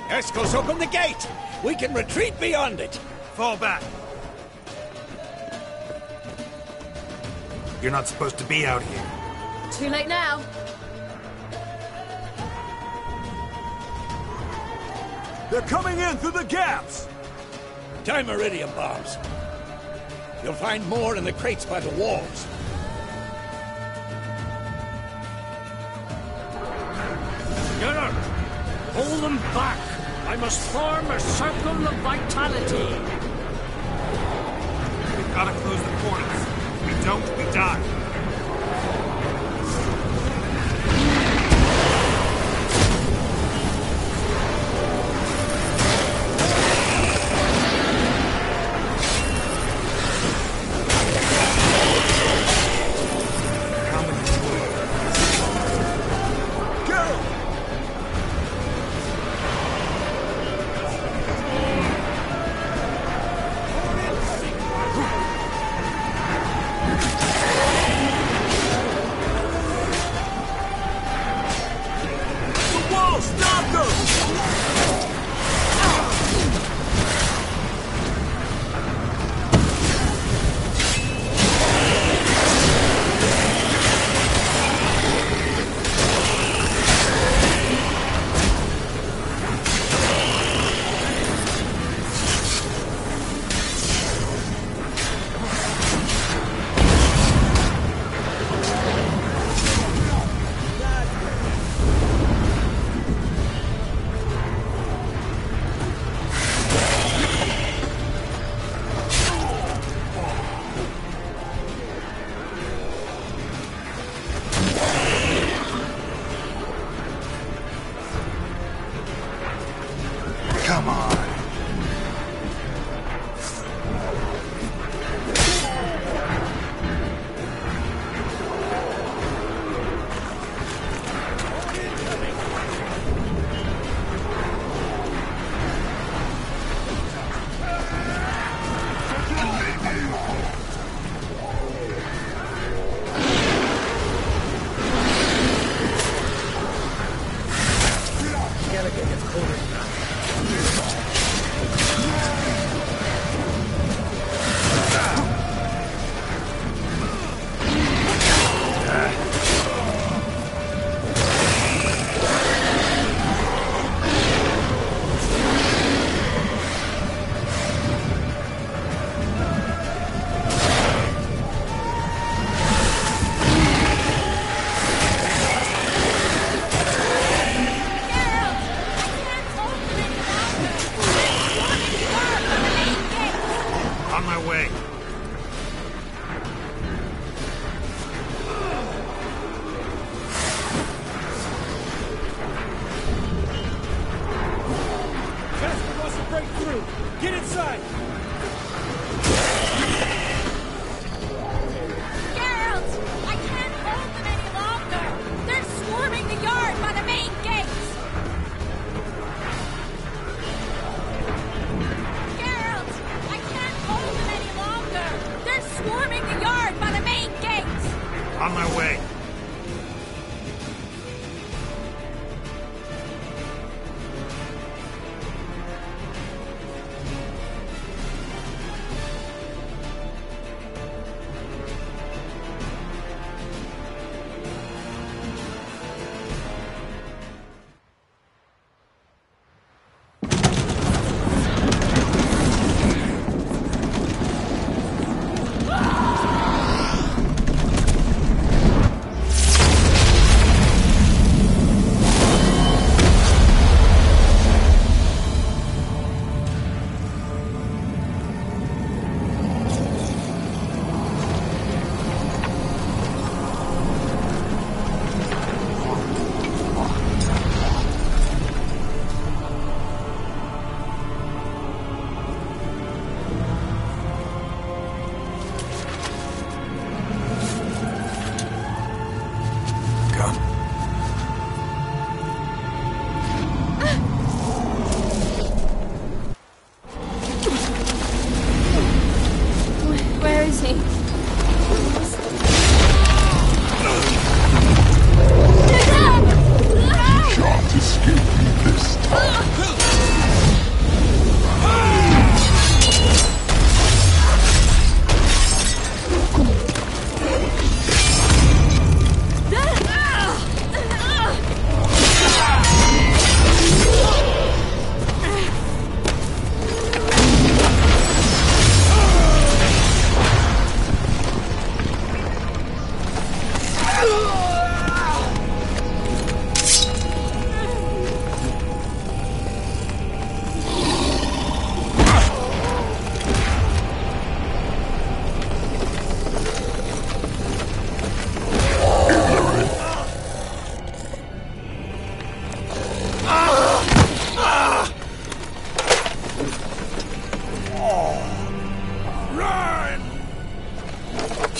Escos, open the gate! We can retreat beyond it! Fall back. You're not supposed to be out here. Too late now. They're coming in through the gaps! Time iridium bombs. You'll find more in the crates by the walls. Together! Hold them back! I must form a circle of vitality! We've got to close the portals. If we don't, we die.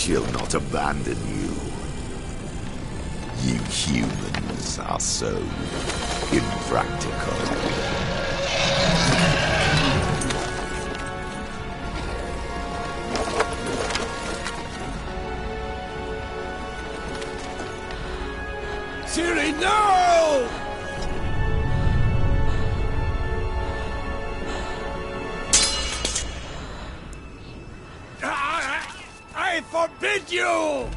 She'll not abandon you. You humans are so impractical. Siri, no! I forbid you!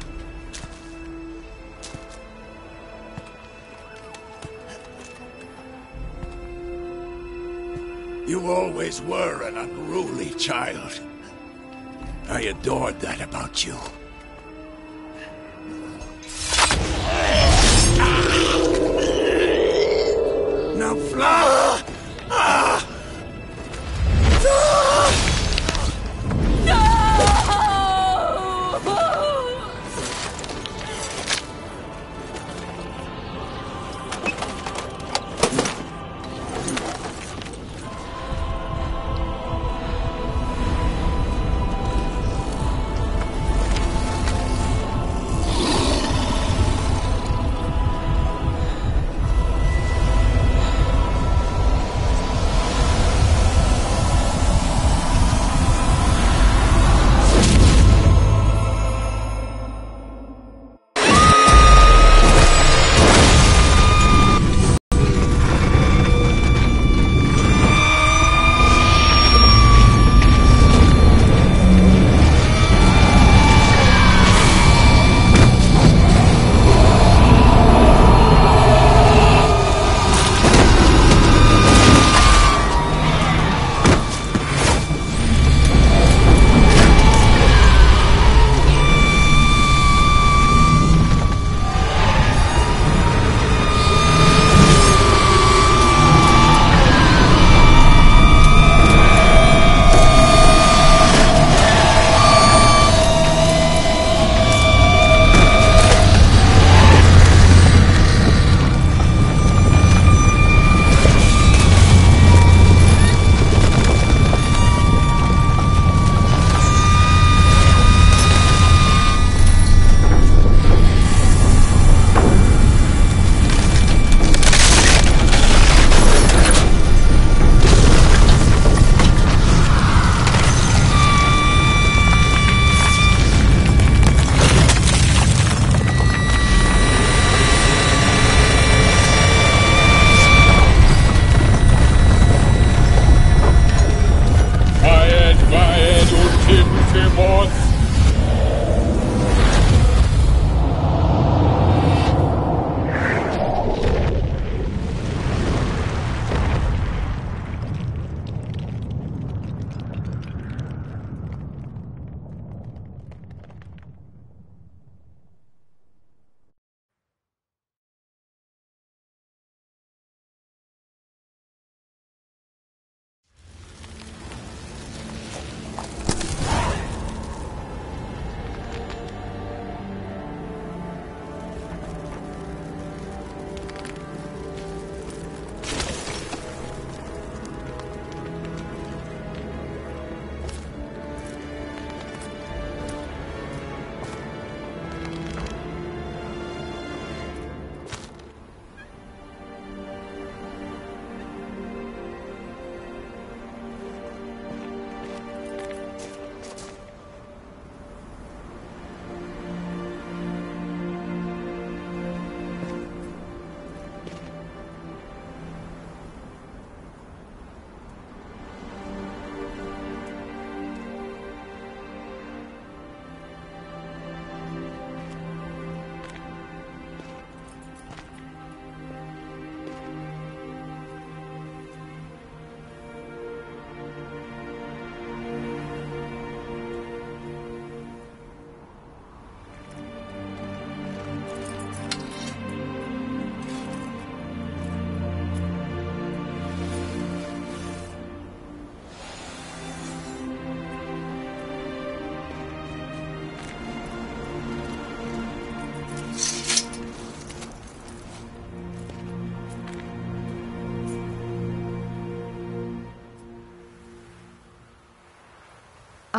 You always were an unruly child. I adored that about you. Now fly!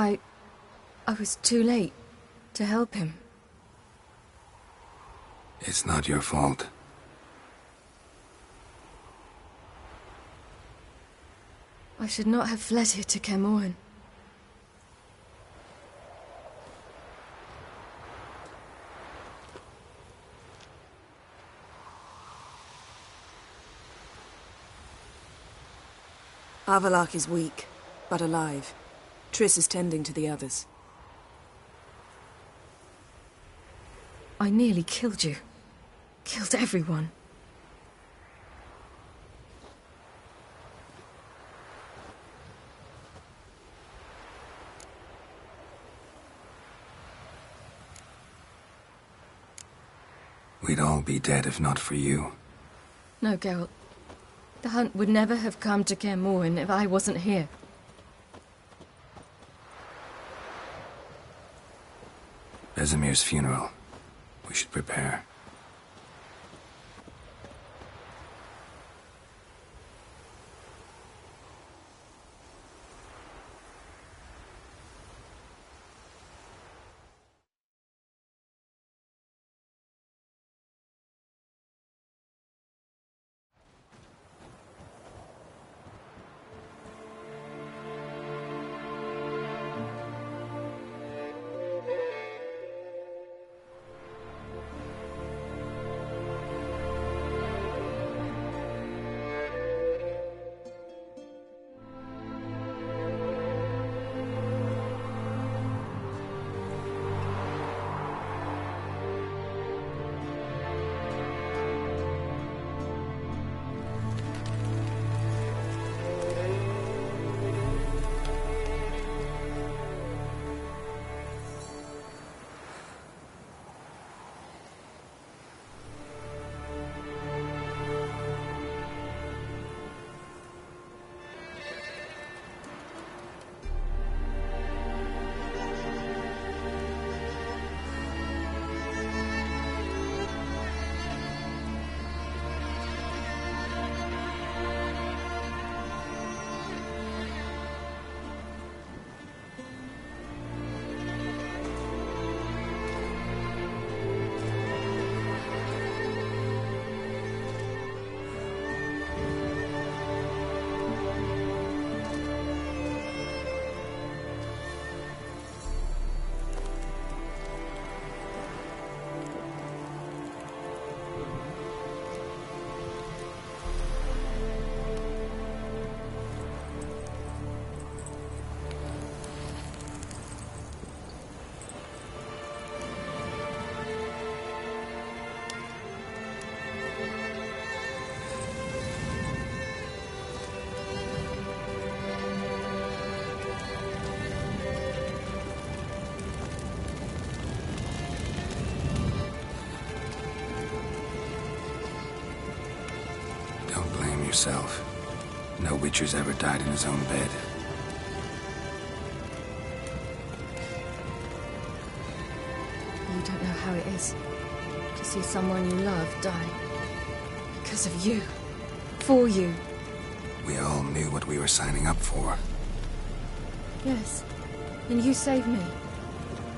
I was too late to help him. It's not your fault. I should not have fled here to Caermorhen. Avallac'h is weak, but alive. Triss is tending to the others. I nearly killed you. Killed everyone. We'd all be dead if not for you. No, Geralt. The hunt would never have come to Caermorhen if I wasn't here. Vesemir's funeral. We should prepare. Yourself. No Witcher's ever died in his own bed. You don't know how it is to see someone you love die. Because of you. For you. We all knew what we were signing up for. Yes. And you saved me.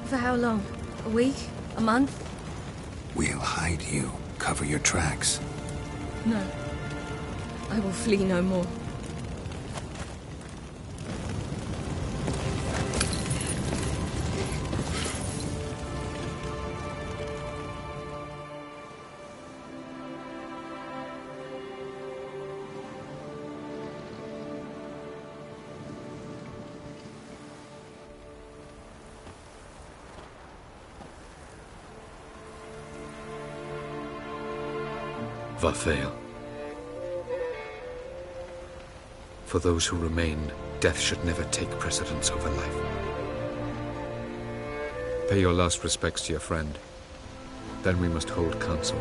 For how long? A week? A month? We'll hide you. Cover your tracks. No. I will flee no more. Vafael. For those who remain, death should never take precedence over life. Pay your last respects to your friend. Then we must hold council.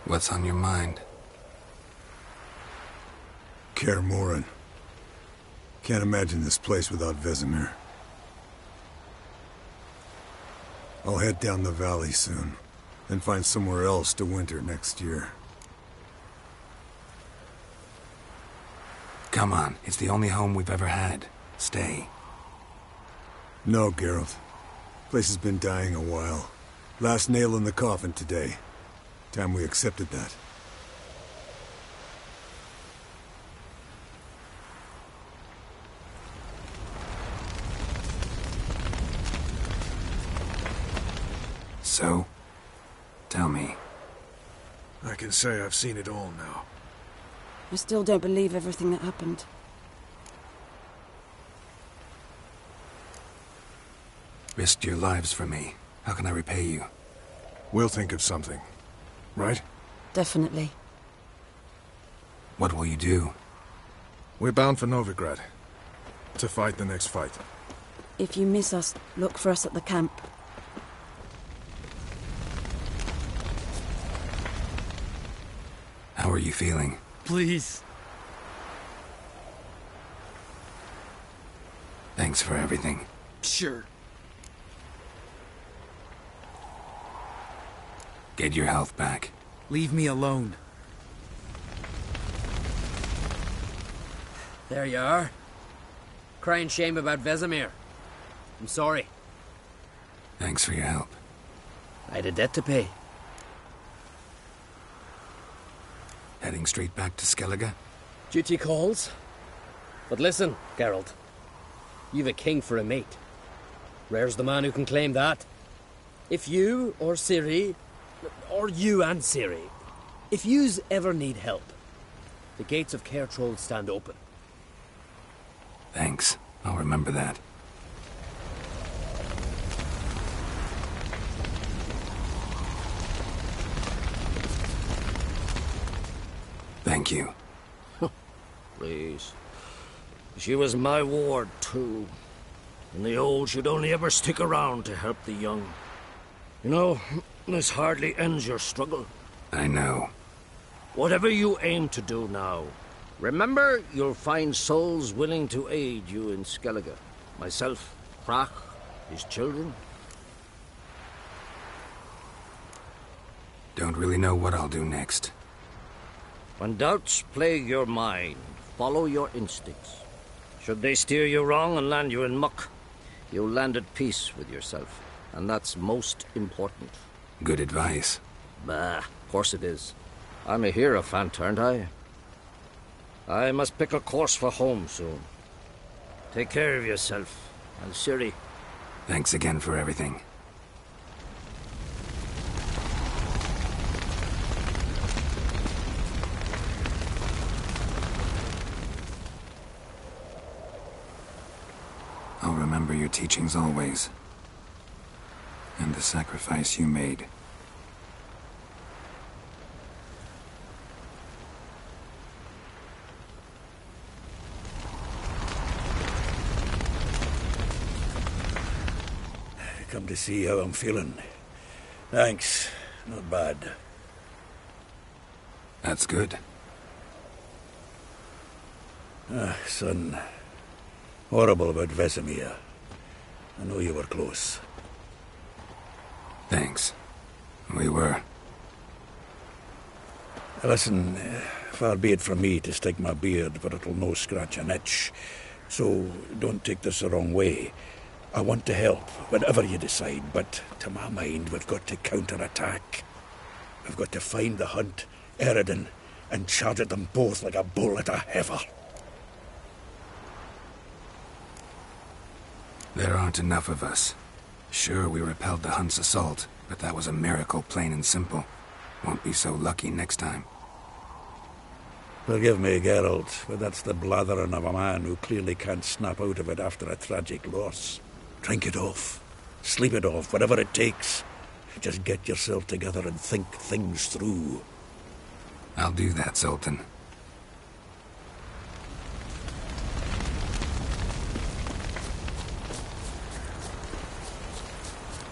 What's on your mind? Kaer Morhen. Can't imagine this place without Vesemir. I'll head down the valley soon, then find somewhere else to winter next year. Come on, it's the only home we've ever had. Stay. No, Geralt. Place has been dying a while. Last nail in the coffin today. Time we accepted that. So, tell me. I can say I've seen it all now. I still don't believe everything that happened. Risked your lives for me. How can I repay you? We'll think of something. Right? Definitely. What will you do? We're bound for Novigrad. To fight the next fight. If you miss us, look for us at the camp. How are you feeling? Please. Thanks for everything. Sure. Get your health back. Leave me alone. There you are. Crying shame about Vesemir. I'm sorry. Thanks for your help. I had a debt to pay. Heading straight back to Skellige? Duty calls. But listen, Geralt. You've a king for a mate. Rare's the man who can claim that. If you or Ciri, or you and Ciri, if yous ever need help, the gates of Caer Troll stand open. Thanks. I'll remember that. Thank you. Please. She was my ward, too. And the old should only ever stick around to help the young. You know, this hardly ends your struggle. I know. Whatever you aim to do now, remember you'll find souls willing to aid you in Skellige. Myself, Crach, his children. Don't really know what I'll do next. When doubts plague your mind, follow your instincts. Should they steer you wrong and land you in muck, you'll land at peace with yourself. And that's most important. Good advice. Bah, of course it is. I'm a hierophant, aren't I? I must pick a course for home soon. Take care of yourself, and Ciri. Thanks again for everything. I'll remember your teachings always. And the sacrifice you made. Come to see how I'm feeling. Thanks. Not bad. That's good. Son. Horrible about Vesemir. I know you were close. Thanks. We were. Listen, far be it from me to stick my beard, but it'll no scratch an itch. So don't take this the wrong way. I want to help, whatever you decide, but to my mind, we've got to counterattack. We've got to find the Hunt, Eredin, and charge at them both like a bull at a heifer. There aren't enough of us. Sure, we repelled the Hunt's assault, but that was a miracle, plain and simple. Won't be so lucky next time. Forgive me, Geralt, but that's the blathering of a man who clearly can't snap out of it after a tragic loss. Drink it off. Sleep it off, whatever it takes. Just get yourself together and think things through. I'll do that, Sultan.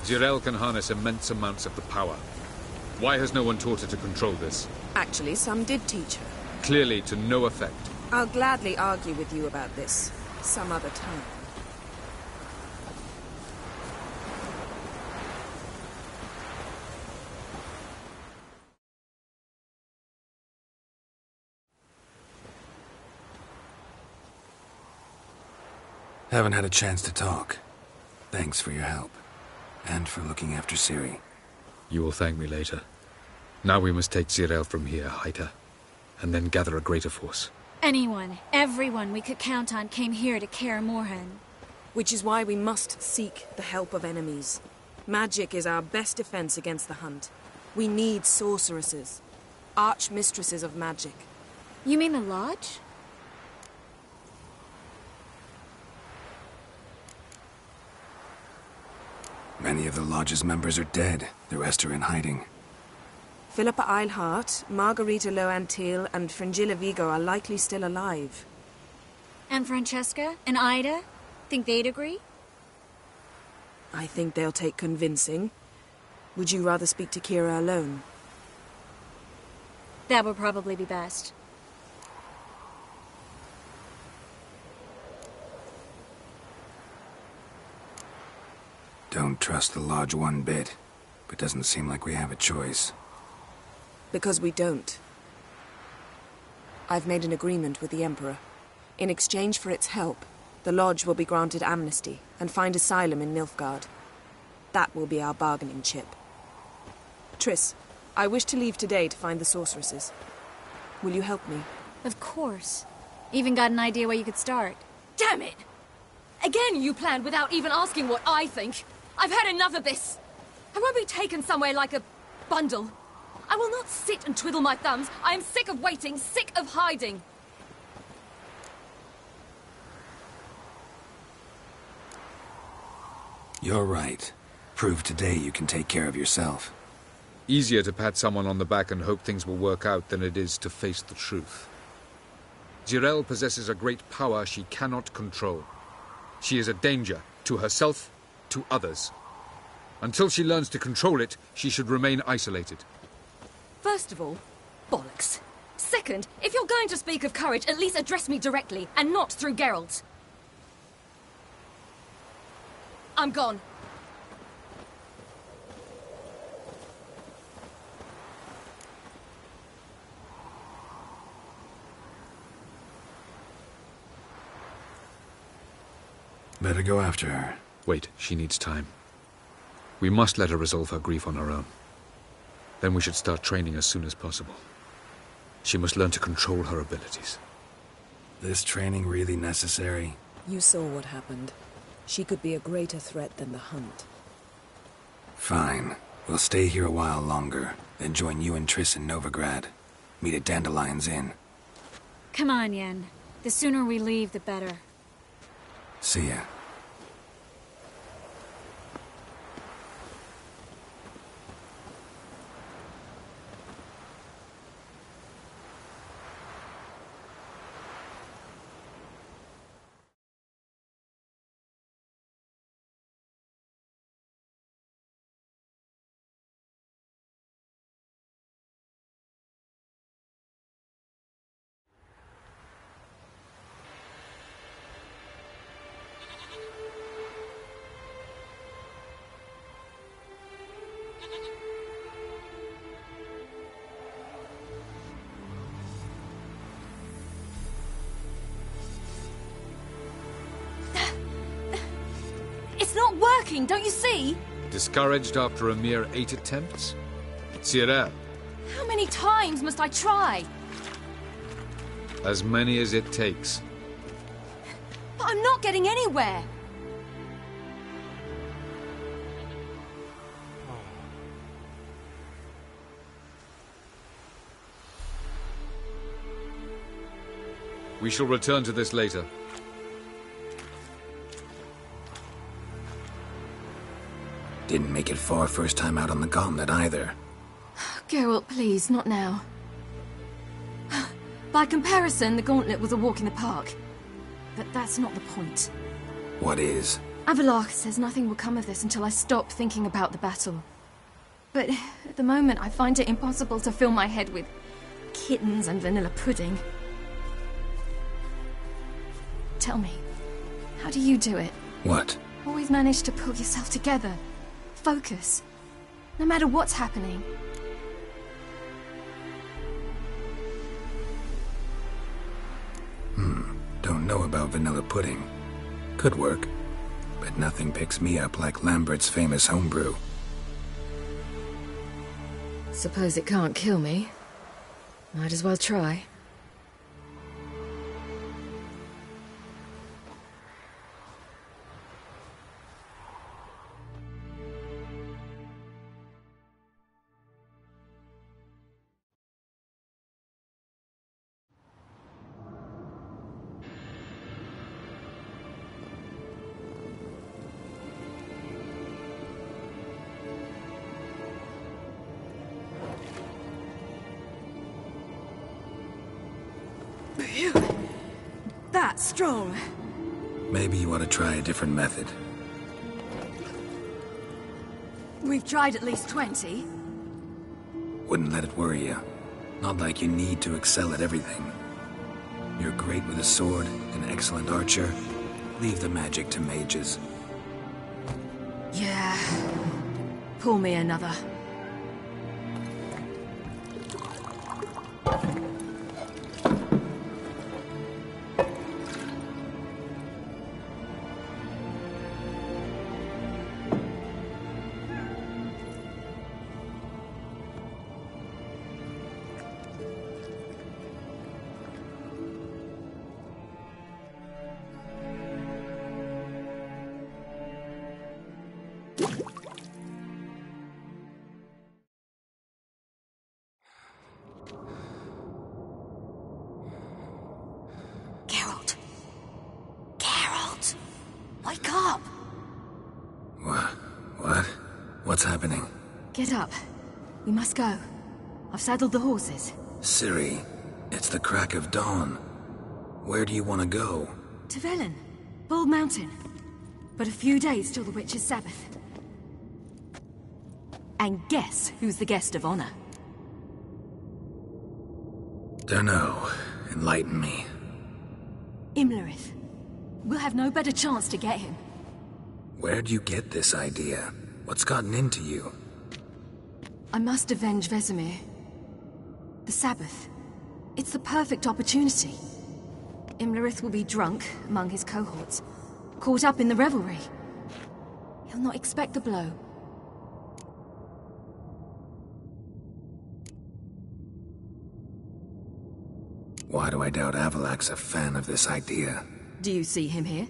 Zirel can harness immense amounts of the power. Why has no one taught her to control this? Actually, some did teach her. Clearly to no effect. I'll gladly argue with you about this some other time. Haven't had a chance to talk. Thanks for your help. And for looking after Ciri. You will thank me later. Now we must take Zirel from here, hide her, and then gather a greater force. Anyone, everyone we could count on came here to Kaer Morhen. Which is why we must seek the help of enemies. Magic is our best defense against the Hunt. We need sorceresses. Archmistresses of magic. You mean the Lodge? Many of the Lodge's members are dead. The rest are in hiding. Philippa Eilhart, Margarita Loantil, and Fringilla Vigo are likely still alive. And Francesca? And Ida? Think they'd agree? I think they'll take convincing. Would you rather speak to Kira alone? That would probably be best. Don't trust the Lodge one bit, but doesn't seem like we have a choice. Because we don't. I've made an agreement with the Emperor. In exchange for its help, the Lodge will be granted amnesty and find asylum in Nilfgaard. That will be our bargaining chip. Triss, I wish to leave today to find the sorceresses. Will you help me? Of course. Even got an idea where you could start. Damn it! Again you planned without even asking what I think. I've had enough of this. I won't be taken somewhere like a bundle. I will not sit and twiddle my thumbs. I am sick of waiting, sick of hiding. You're right. Prove today you can take care of yourself. Easier to pat someone on the back and hope things will work out than it is to face the truth. Zirel possesses a great power she cannot control. She is a danger to herself, to others. Until she learns to control it, she should remain isolated. First of all, bollocks. Second, if you're going to speak of courage, at least address me directly, and not through Geralt. I'm gone. Better go after her. Wait, she needs time. We must let her resolve her grief on her own. Then we should start training as soon as possible. She must learn to control her abilities. This training really necessary? You saw what happened. She could be a greater threat than the Hunt. Fine. We'll stay here a while longer, then join you and Triss in Novigrad. Meet at Dandelion's Inn. Come on, Yen. The sooner we leave, the better. See ya. It's not working, don't you see? Discouraged after a mere 8 attempts? Zirel, How many times must I try? as many as it takes. But I'm not getting anywhere. We shall return to this later. Didn't make it far first time out on the gauntlet either. Geralt, please, not now. By comparison, the gauntlet was a walk in the park. But that's not the point. What is? Avallac'h says nothing will come of this until I stop thinking about the battle. But at the moment, I find it impossible to fill my head with kittens and vanilla pudding. Tell me, how do you do it? What? Always manage to pull yourself together. Focus. No matter what's happening. Don't know about vanilla pudding. Could work. But nothing picks me up like Lambert's famous homebrew. Suppose it can't kill me. Might as well try. That's strong. Maybe you ought to try a different method. We've tried at least 20. Wouldn't let it worry you. Not like you need to excel at everything. You're great with a sword, an excellent archer. Leave the magic to mages. Yeah. Pull me another. Wake up! What? What's happening? Get up. We must go. I've saddled the horses. Ciri, it's the crack of dawn. Where do you want to go? To Velen. Bald Mountain. But a few days till the Witch's Sabbath. And guess who's the guest of honor? Dunno. Enlighten me. Imlerith. We'll have no better chance to get him. Where'd you get this idea? What's gotten into you? I must avenge Vesemir. The Sabbath. It's the perfect opportunity. Imlerith will be drunk among his cohorts, caught up in the revelry. He'll not expect the blow. Why do I doubt Avalak's a fan of this idea? Do you see him here?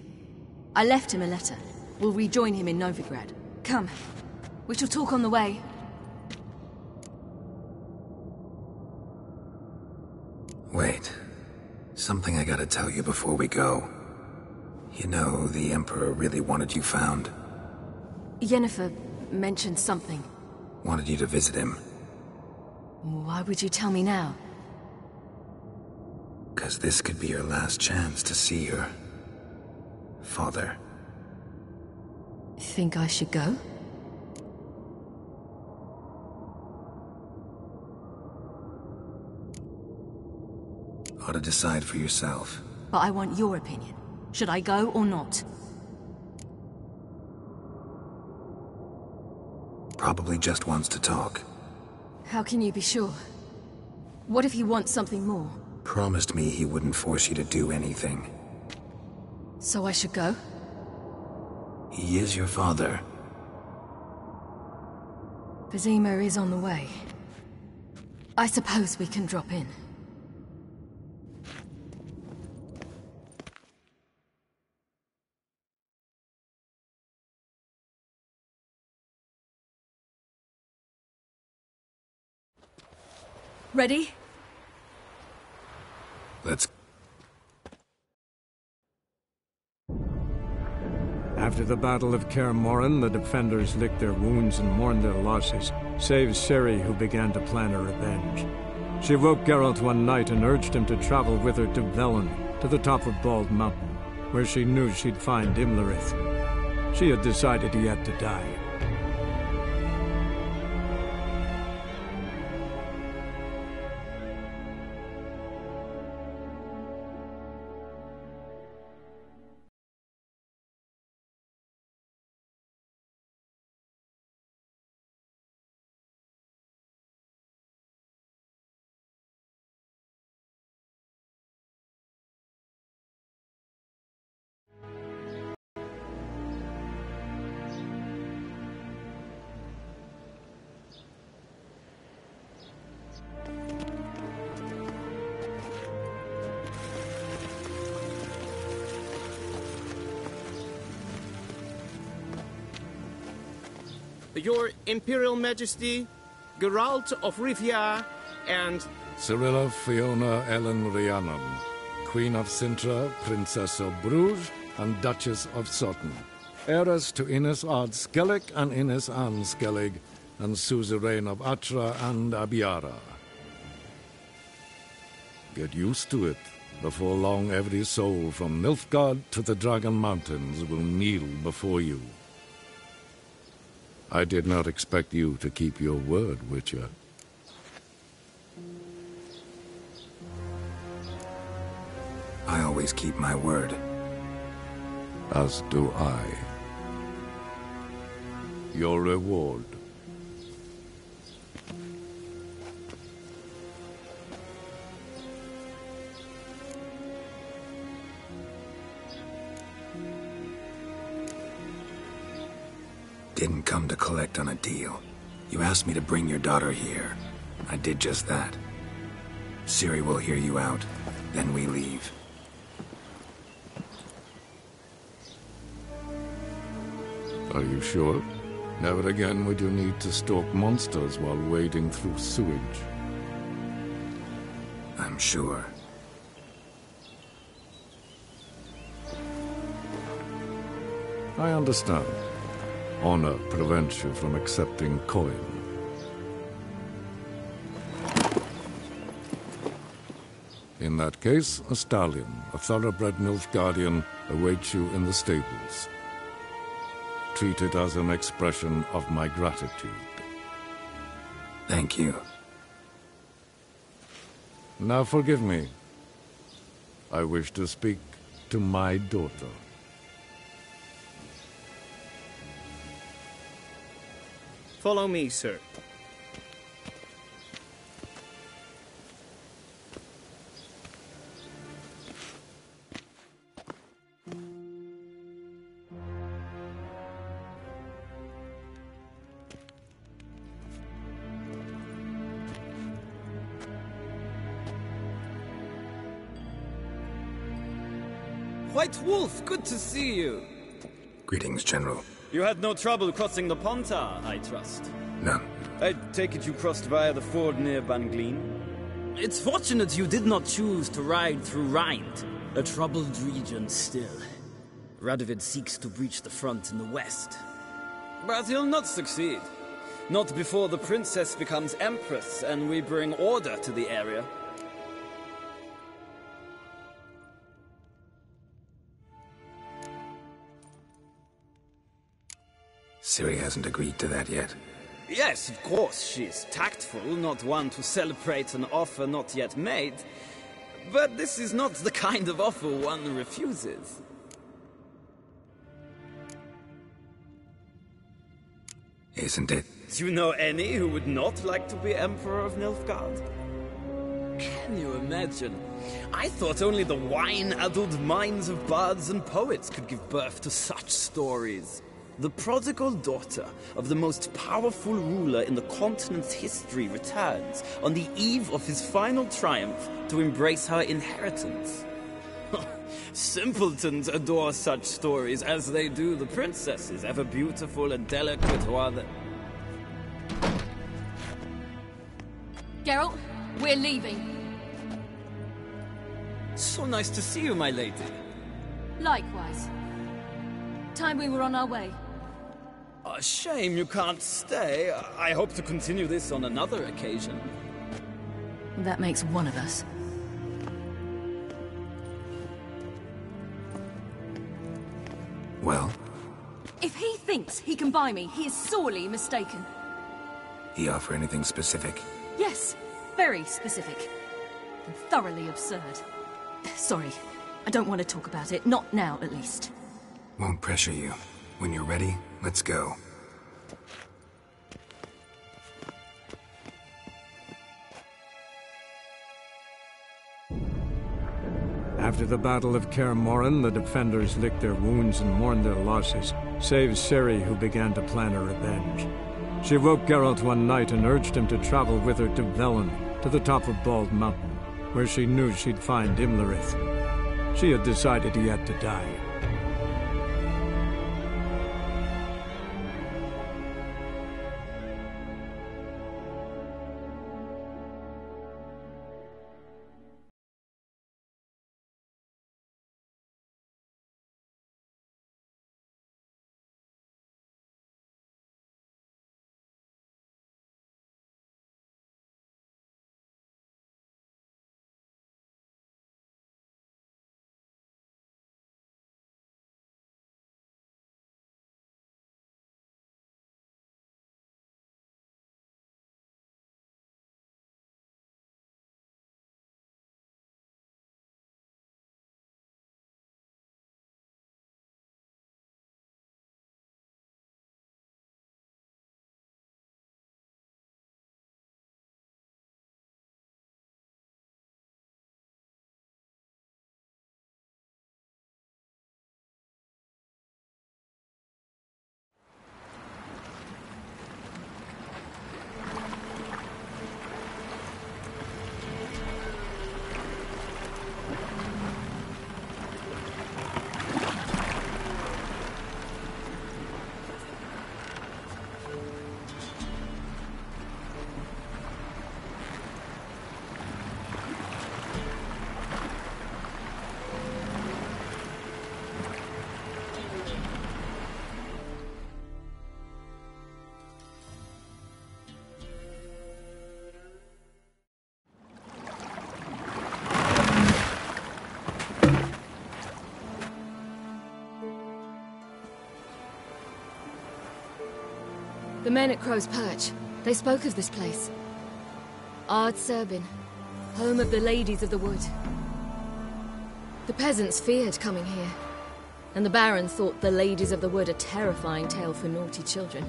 I left him a letter. We'll rejoin him in Novigrad. Come. We shall talk on the way. Wait. Something I gotta tell you before we go. You know, the Emperor really wanted you found. Yennefer mentioned something. Wanted you to visit him. Why would you tell me now? 'Cause this could be your last chance to see your father. Think I should go? Ought to decide for yourself. But I want your opinion. Should I go or not? Probably just wants to talk. How can you be sure? What if he wants something more? Promised me he wouldn't force you to do anything. So I should go? He is your father. Vesemir is on the way. I suppose we can drop in. Ready? Let's... After the Battle of Kaer Morhen, the defenders licked their wounds and mourned their losses, save Ciri, who began to plan her revenge. She woke Geralt one night and urged him to travel with her to Velen, to the top of Bald Mountain, where she knew she'd find Imlerith. She had decided he had to die. Your Imperial Majesty, Geralt of Rivia, and... Cyrilla Fiona Ellen Rhiannon, Queen of Sintra, Princess of Bruges, and Duchess of Sutton. Heiress to Innes Ard Skellig and Innes Anne Skellig, and suzerain of Atra and Abiara. Get used to it. Before long, every soul from Nilfgaard to the Dragon Mountains will kneel before you. I did not expect you to keep your word, Witcher. I always keep my word. As do I. Your reward. Didn't come to collect on a deal. You asked me to bring your daughter here. I did just that. Ciri will hear you out, then we leave. Are you sure? Never again would you need to stalk monsters while wading through sewage. I'm sure. I understand. Honor prevents you from accepting coin. In that case, a stallion, a thoroughbred Nilfgaardian, awaits you in the stables. Treat it as an expression of my gratitude. Thank you. Now forgive me. I wish to speak to my daughter. Follow me, sir. White Wolf, good to see you. Greetings, General. You had no trouble crossing the Pontar, I trust. None. I take it you crossed via the ford near Banglin? It's fortunate you did not choose to ride through Rind, a troubled region still. Radovid seeks to breach the front in the west. But he'll not succeed. Not before the princess becomes empress and we bring order to the area. Ciri hasn't agreed to that yet. Yes, of course, she's tactful, not one to celebrate an offer not yet made. But this is not the kind of offer one refuses. Isn't it? Do you know any who would not like to be Emperor of Nilfgaard? Can you imagine? I thought only the wine-addled minds of bards and poets could give birth to such stories. The prodigal daughter of the most powerful ruler in the continent's history returns on the eve of his final triumph to embrace her inheritance. Simpletons adore such stories as they do the princesses, ever beautiful and delicate while they... Geralt, we're leaving. So nice to see you, my lady. Likewise. Time we were on our way. A shame you can't stay. I hope to continue this on another occasion. That makes one of us. Well? If he thinks he can buy me, he is sorely mistaken. He offer anything specific? Yes, very specific. And thoroughly absurd. Sorry, I don't want to talk about it. Not now, at least. Won't pressure you. When you're ready, let's go. After the Battle of Kaer Morhen, the defenders licked their wounds and mourned their losses, save Ciri, who began to plan her revenge. She woke Geralt one night and urged him to travel with her to Velen, to the top of Bald Mountain, where she knew she'd find Imlerith. She had decided he had to die. The men at Crow's Perch, they spoke of this place. Ard Serbin, home of the Ladies of the Wood. The peasants feared coming here, and the Baron thought the Ladies of the Wood a terrifying tale for naughty children.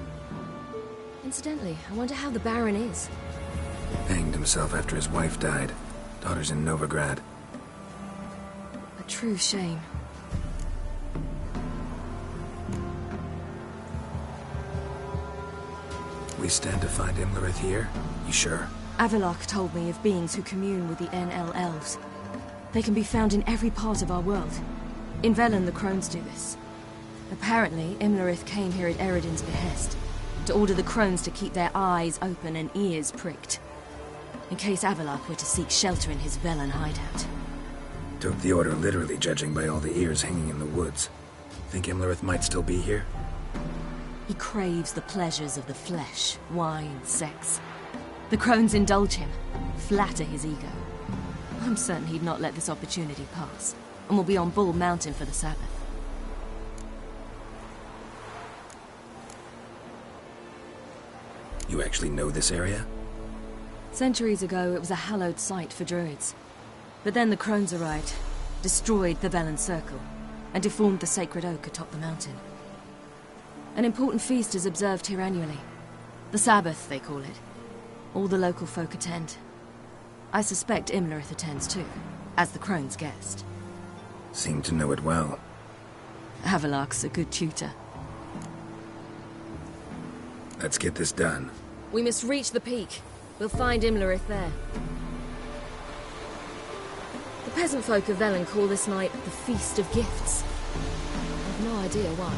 Incidentally, I wonder how the Baron is. Hanged himself after his wife died. Daughter's in Novigrad. A true shame. We stand to find Imlerith here? You sure? Avalok told me of beings who commune with the NL elves. They can be found in every part of our world. In Velen, the Crones do this. Apparently, Imlerith came here at Eredin's behest, to order the Crones to keep their eyes open and ears pricked, in case Avalok were to seek shelter in his Velen hideout. Took the order literally, judging by all the ears hanging in the woods. Think Imlerith might still be here? He craves the pleasures of the flesh, wine, sex. The Crones indulge him, flatter his ego. I'm certain he'd not let this opportunity pass, and will be on Bull Mountain for the Sabbath. You actually know this area? Centuries ago, it was a hallowed site for druids. But then the Crones arrived, destroyed the Velen Circle, and deformed the sacred oak atop the mountain. An important feast is observed here annually. The Sabbath, they call it. All the local folk attend. I suspect Imlerith attends too, as the Crone's guest. Seem to know it well. Avalok's a good tutor. Let's get this done. We must reach the peak. We'll find Imlerith there. The peasant folk of Velen call this night the Feast of Gifts. I've no idea why.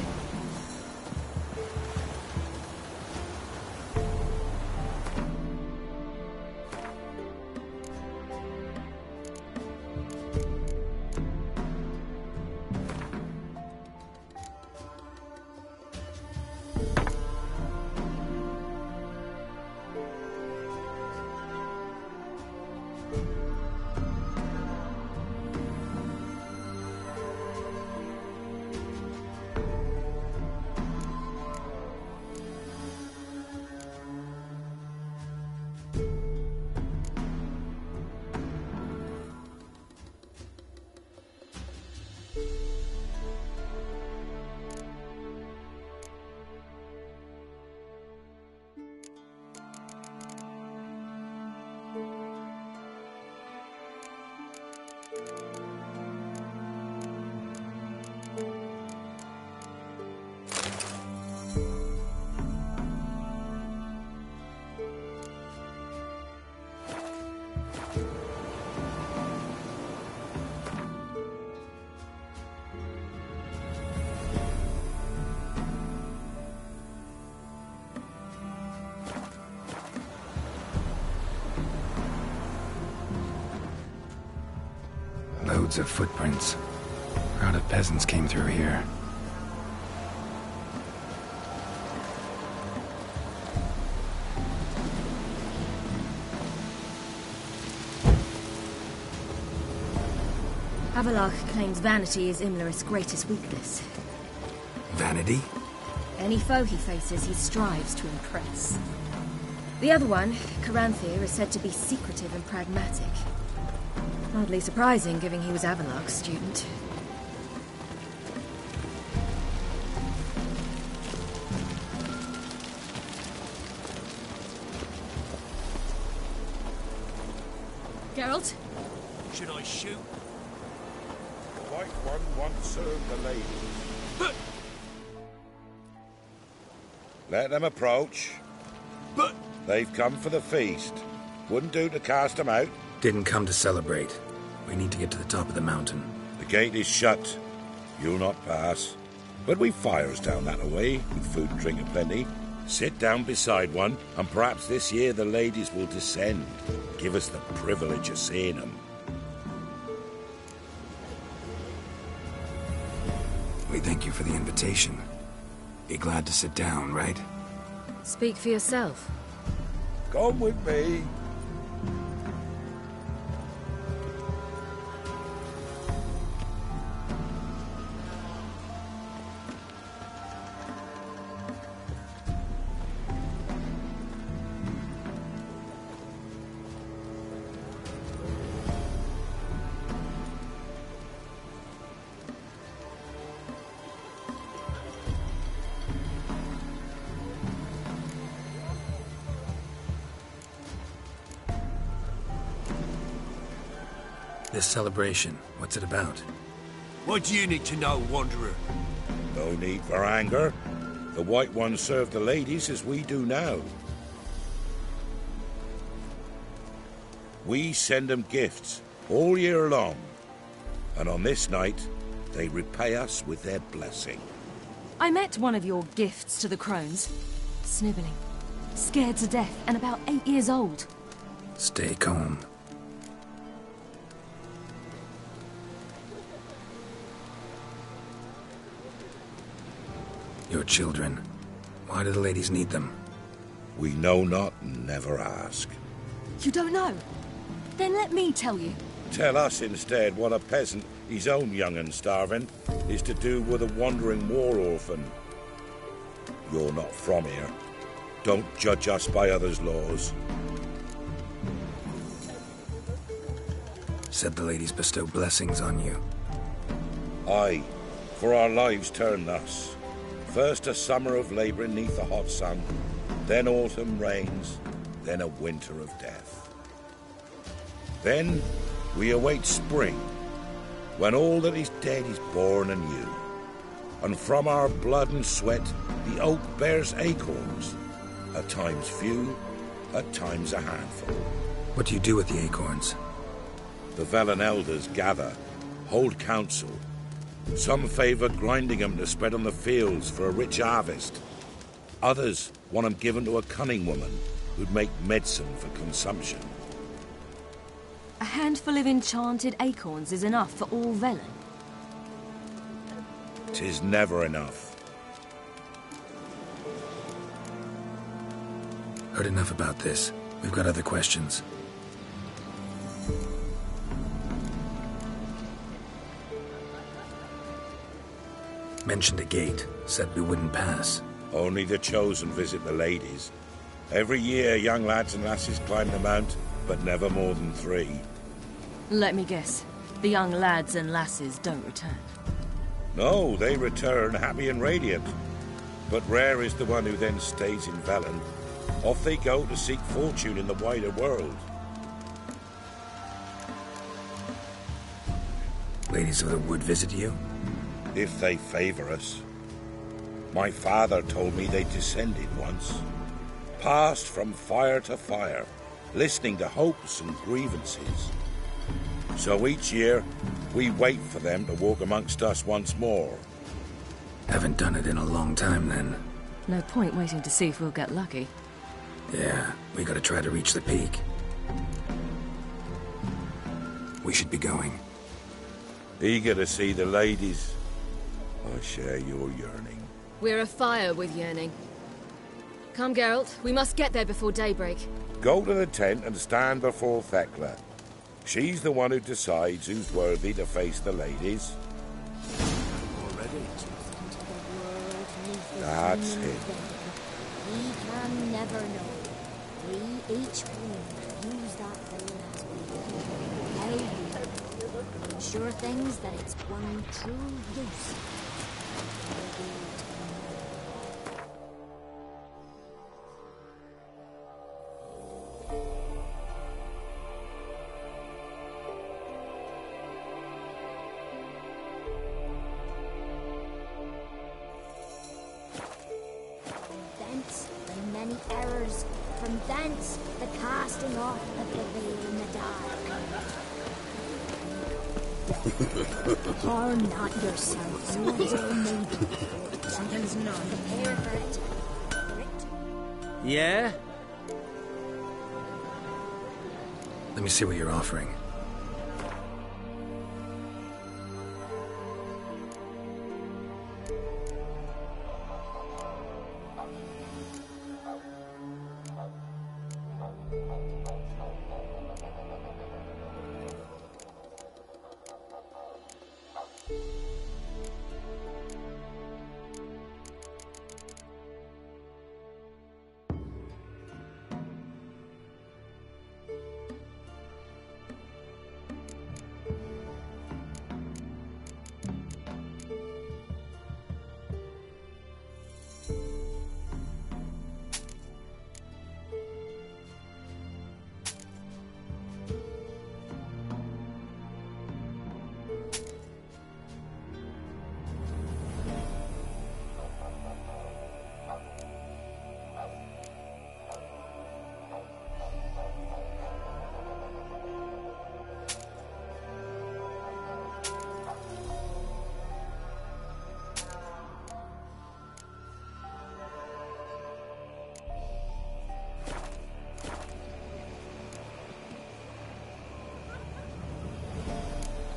Loads of footprints. A crowd of peasants came through here. Avalok claims vanity is Imlerith's greatest weakness. Vanity? Any foe he faces, he strives to impress. The other one, Caranthir, is said to be secretive and pragmatic. Hardly surprising, given he was Avalok's student. Geralt? Should I shoot? The White One once served the lady. Let them approach. But they've come for the feast. Wouldn't do to cast them out. Didn't come to celebrate. We need to get to the top of the mountain. The gate is shut. You'll not pass. But we've fires down that away, and food and drink aplenty. Sit down beside one, and perhaps this year the ladies will descend. Give us the privilege of seeing them. We thank you for the invitation. Be glad to sit down, right? Speak for yourself. Come with me. This celebration, what's it about? What do you need to know, Wanderer? No need for anger. The White Ones serve the ladies as we do now. We send them gifts all year long. And on this night, they repay us with their blessing. I met one of your gifts to the crones. Snivelling. Scared to death and about 8 years old. Stay calm. Your children. Why do the ladies need them? We know not and never ask. You don't know? Then let me tell you. Tell us instead what a peasant, his own young and starving, is to do with a wandering war orphan. You're not from here. Don't judge us by others' laws. Said the ladies bestow blessings on you. Aye, for our lives turn thus. First a summer of labouring neath the hot sun, then autumn rains, then a winter of death. Then we await spring, when all that is dead is born anew. And from our blood and sweat the oak bears acorns, at times few, at times a handful. What do you do with the acorns? The Velen elders gather, hold council. Some favour grinding them to spread on the fields for a rich harvest. Others want them given to a cunning woman who'd make medicine for consumption. A handful of enchanted acorns is enough for all Velen. 'Tis never enough. Heard enough about this. We've got other questions. Mentioned a gate. Said we wouldn't pass. Only the chosen visit the ladies. Every year young lads and lasses climb the mount, but never more than 3. Let me guess. The young lads and lasses don't return. No, they return happy and radiant. But rare is the one who then stays in Velen. Off they go to seek fortune in the wider world. Ladies of the Wood visit you? If they favour us. My father told me they descended once. Passed from fire to fire, listening to hopes and grievances. So each year, we wait for them to walk amongst us once more. Haven't done it in a long time, then. No point waiting to see if we'll get lucky. Yeah, we gotta try to reach the peak. We should be going. Eager to see the ladies. I share your yearning. We're afire with yearning. Come, Geralt. We must get there before daybreak. Go to the tent and stand before Thekla. She's the one who decides who's worthy to face the ladies. Already? That's it. We can never know. We each will use that thing as we how you ensure things that it's one true use. Thence the many errors, from thence the casting off of the veil in the dark. Harm not yourself, you will maybe. Something's not prepared for it. Yeah? Let me see what you're offering.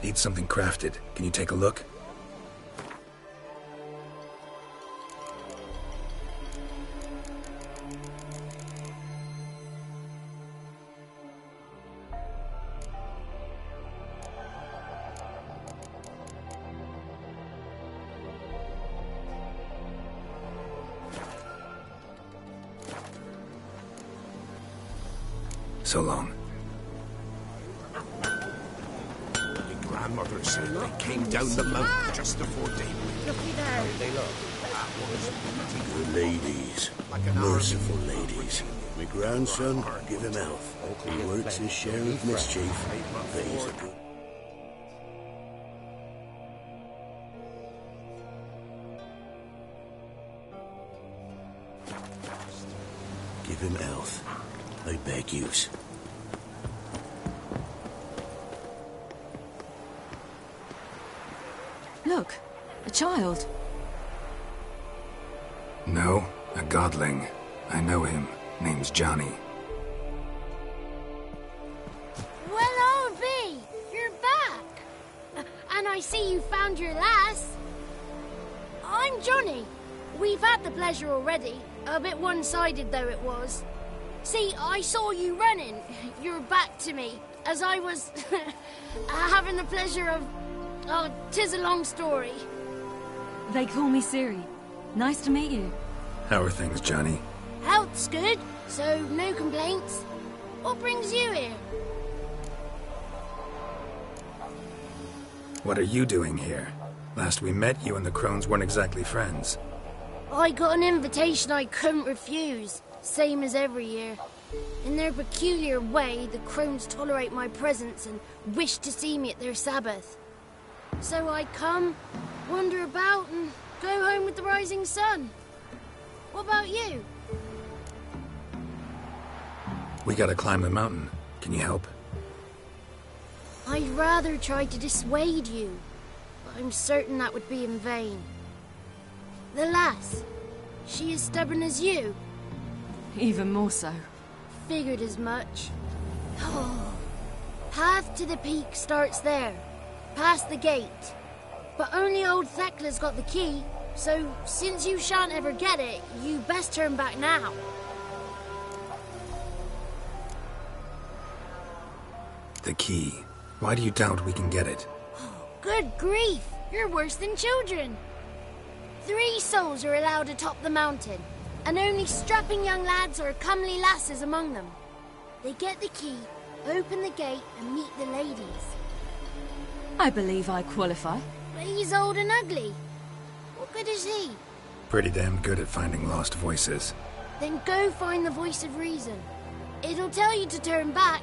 Need something crafted. Can you take a look? So long. Your grandmother said they came down the mountain just before daybreak. Looky there. They look. That was Good ladies. Merciful ladies. My grandson, give him health. He works his share of mischief. But he's a good... Give him health. I beg yous. Look, a child. No, a godling. I know him. Name's Johnny. Well, I'll be. You're back. And I see you found your lass. I'm Johnny. We've had the pleasure already. A bit one-sided though it was. See, I saw you running. Your back to me. As I was having the pleasure of... Oh, 'tis a long story. They call me Ciri. Nice to meet you. How are things, Johnny? Health's good, so no complaints. What brings you here? What are you doing here? Last we met, you and the crones weren't exactly friends. I got an invitation I couldn't refuse, same as every year. In their peculiar way, the crones tolerate my presence and wish to see me at their Sabbath. So I come, wander about, and go home with the rising sun. What about you? We gotta climb the mountain. Can you help? I'd rather try to dissuade you, but I'm certain that would be in vain. The lass, she as stubborn as you? Even more so. Figured as much. Path to the peak starts there, past the gate. But only old Thekla's got the key, so since you shan't ever get it, you best turn back now. The key. Why do you doubt we can get it? Good grief, you're worse than children. 3 souls are allowed atop the mountain, and only strapping young lads or comely lasses among them. They get the key, open the gate, and meet the ladies. I believe I qualify. But he's old and ugly. What good is he? Pretty damn good at finding lost voices. Then go find the voice of reason. It'll tell you to turn back.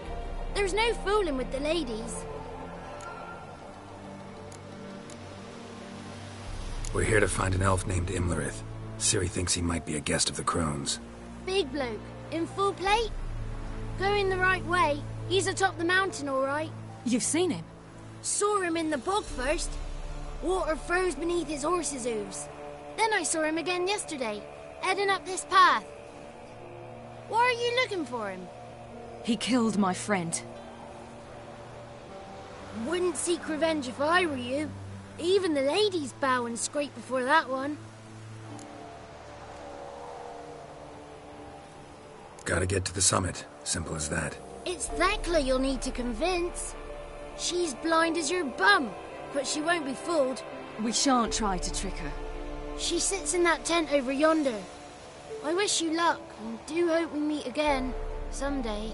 There's no fooling with the ladies. We're here to find an elf named Imlerith. Ciri thinks he might be a guest of the crones. Big bloke, in full plate? Going the right way. He's atop the mountain, all right. You've seen him? Saw him in the bog first. Water froze beneath his horse's hooves. Then I saw him again yesterday, heading up this path. Why are you looking for him? He killed my friend. Wouldn't seek revenge if I were you. Even the ladies bow and scrape before that one. Gotta get to the summit. Simple as that. It's Thekla you'll need to convince. She's blind as your bum, but she won't be fooled. We shan't try to trick her. She sits in that tent over yonder. I wish you luck, and do hope we meet again, someday.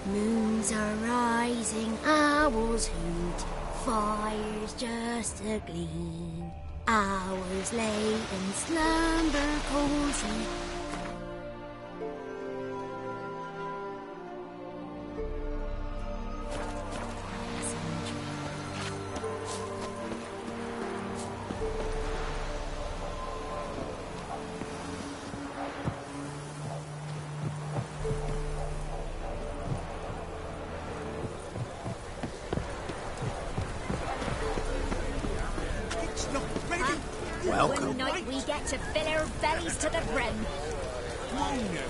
Moons are rising, owls hoot, fires just a gleam. Hours late and slumber cozy. Welcome. Night we get to fill our bellies to the brim. Come on now.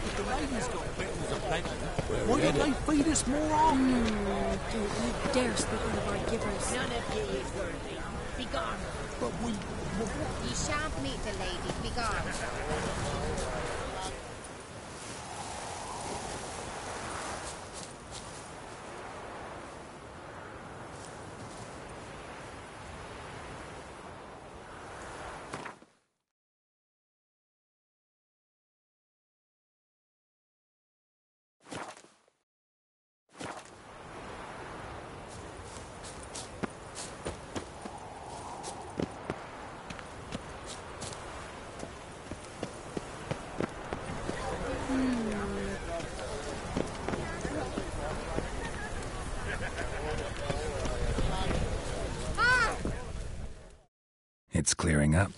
If the lady's got bitten Why don't they feed us more often? Don't you dare speak one of our givers. None of ye is worthy. Be gone. But we... Ye shan't meet the lady. Be gone. It's clearing up.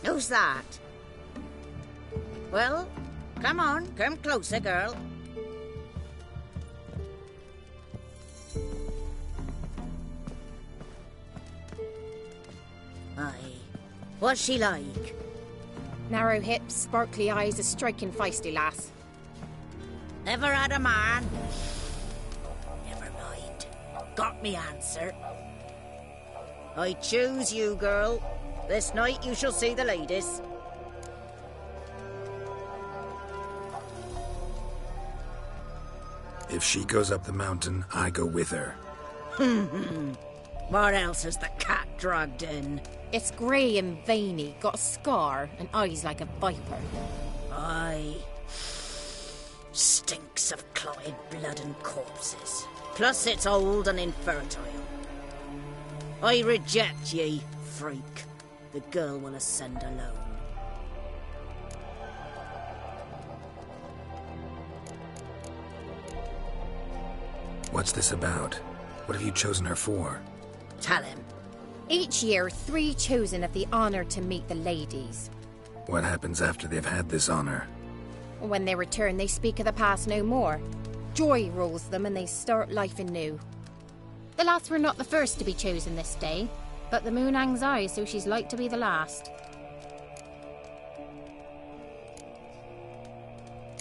Who's that? Well, come on, come closer, girl. Aye. What's she like? Narrow hips, sparkly eyes, a striking feisty lass. Ever had a man? Never mind. Got me answer. I choose you, girl. This night you shall see the ladies. If she goes up the mountain, I go with her. What else has the cat dragged in? It's grey and veiny, got a scar, and eyes like a viper. Aye. Stinks of clotted blood and corpses. Plus it's old and infertile. I reject ye, freak. The girl will ascend alone. What's this about? What have you chosen her for? Tell him. Each year, 3 chosen have the honour to meet the ladies. What happens after they've had this honor? When they return, they speak of the past no more. Joy rules them and they start life anew. The lass were not the first to be chosen this day, but the moon hangs high, so she's like to be the last.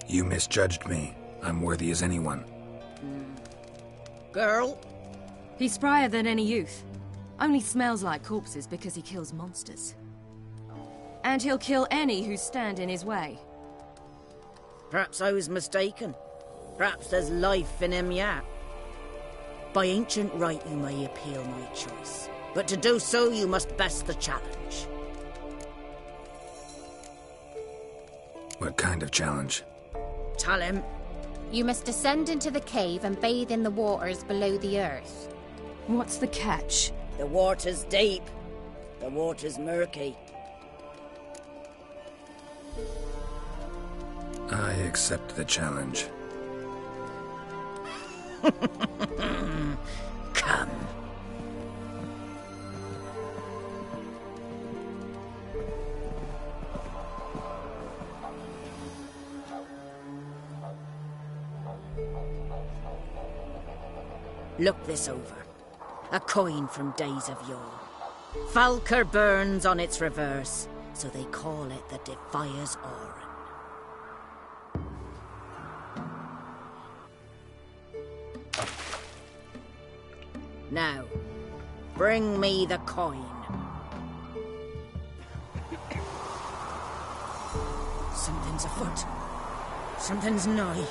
You misjudged me. I'm worthy as anyone. Girl? He's sprier than any youth. Only smells like corpses because he kills monsters. And he'll kill any who stand in his way. Perhaps I was mistaken. Perhaps there's life in him yet. By ancient right you may appeal my choice. But to do so you must best the challenge. What kind of challenge? Tell him. You must descend into the cave and bathe in the waters below the earth. What's the catch? The water's deep. The water's murky. I accept the challenge. Come. Look this over. A coin from days of yore. Falker burns on its reverse, so they call it the Defier's Oran. Now, bring me the coin. Something's afoot. Something's nigh.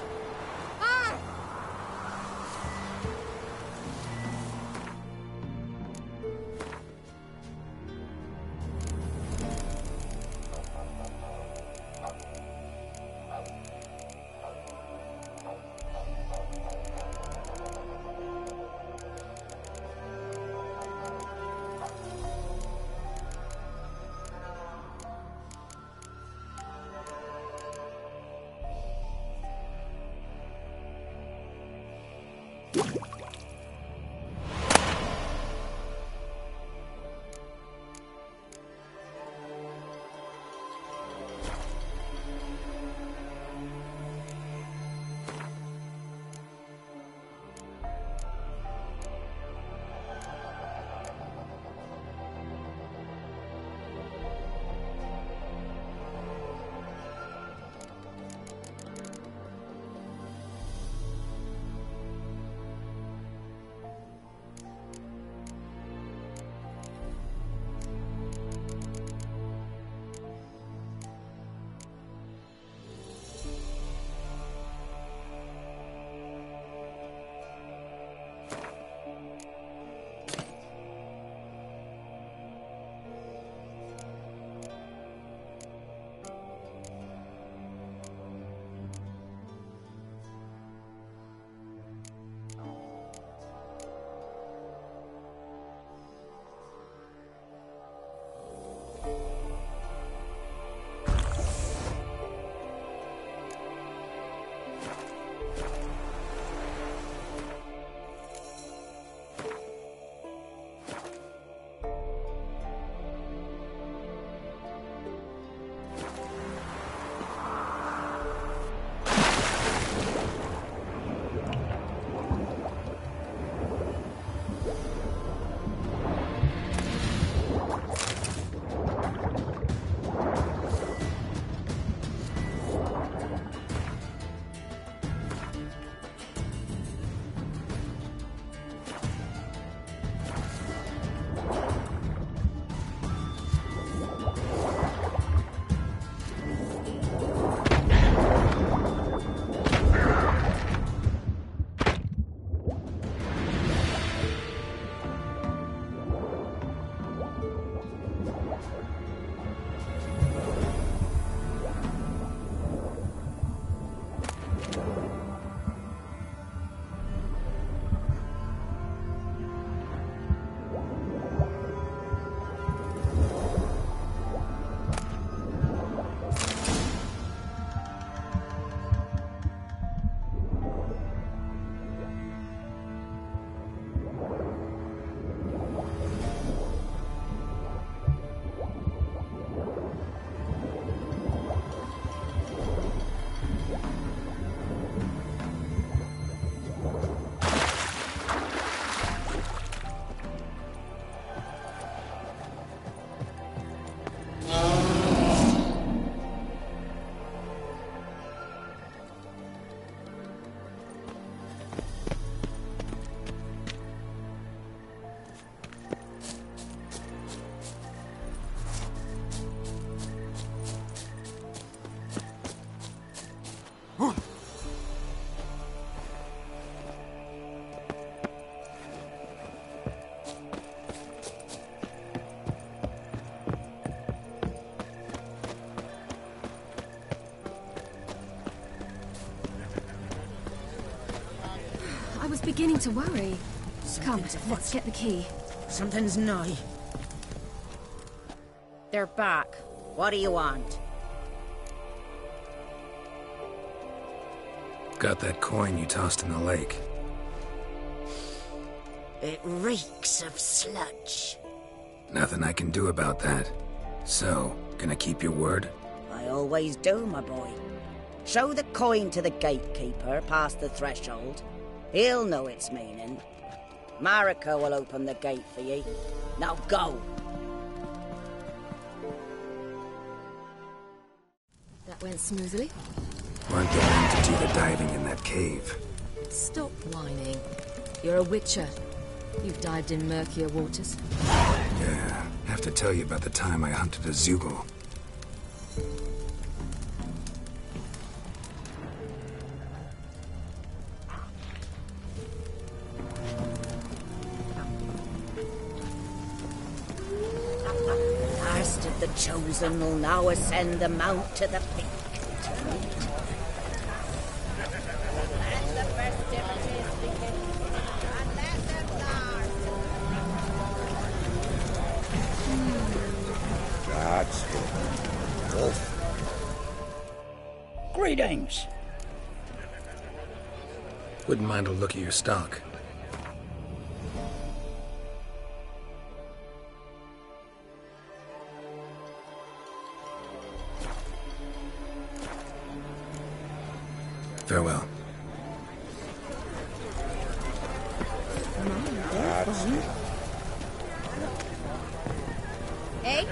I was beginning to worry. Come, let's get the key. Something's nigh. They're back. What do you want? Got that coin you tossed in the lake. It reeks of sludge. Nothing I can do about that. So, gonna keep your word? I always do, my boy. Show the coin to the gatekeeper past the threshold. He'll know its meaning. Marika will open the gate for ye. Now go! That went smoothly. Weren't the men to do the diving in that cave? Stop whining. You're a witcher. You've dived in murkier waters. Yeah, have to tell you about the time I hunted a Zugel. Last of the chosen will now ascend the mount to the peak. That's it. Wolf. Greetings. Wouldn't mind a look at your stock. Farewell. That's it. Hey?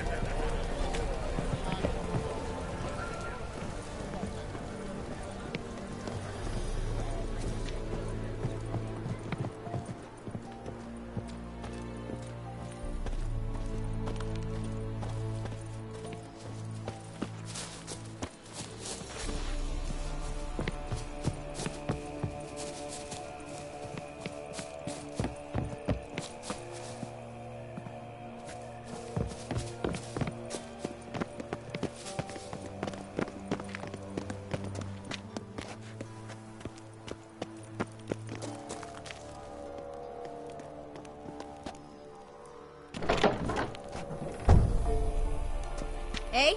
Hey?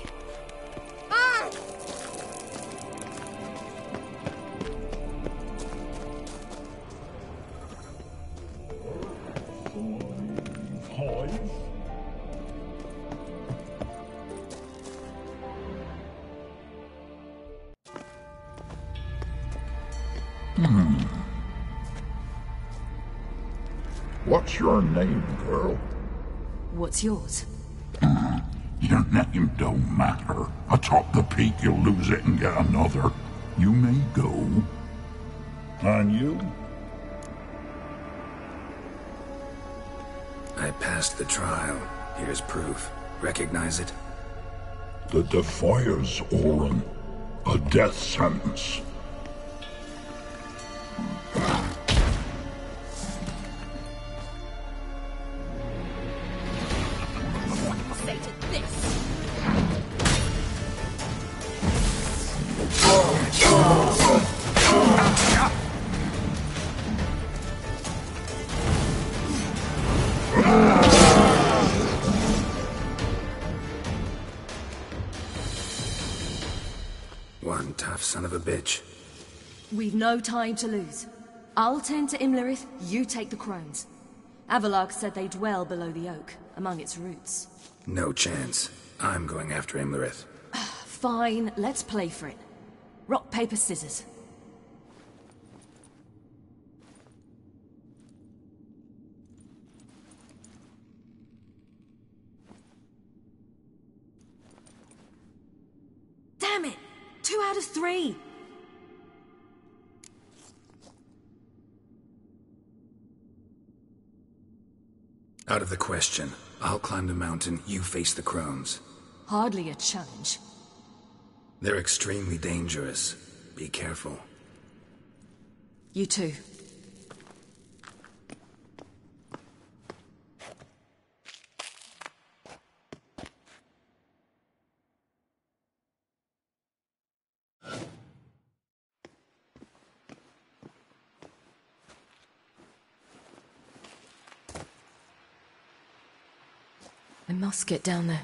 Ah! What's your name, girl? What's yours? Your name don't matter. Atop the peak, you'll lose it and get another. You may go. And you? I passed the trial. Here's proof. Recognize it? The Defier's Orin. A death sentence. One tough son of a bitch. We've no time to lose. I'll tend to Imlerith, you take the crones. Avalark said they dwell below the oak, among its roots. No chance. I'm going after Imlerith. Fine, let's play for it. Rock, paper, scissors. Damn it! 2 out of 3! Out of the question. I'll climb the mountain, you face the crones. Hardly a challenge. They're extremely dangerous, Be careful. You too. I must get down there.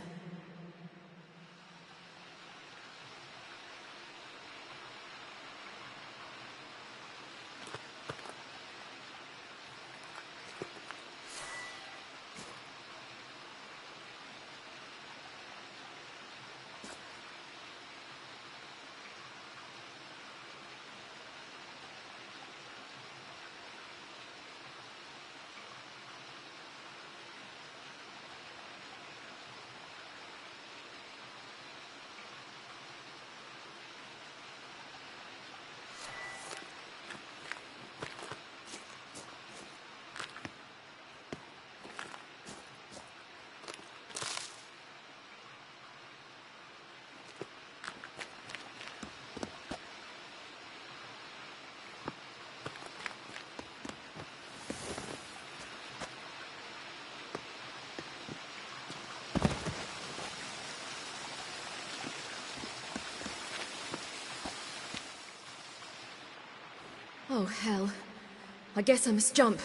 Oh, hell. I guess I must jump.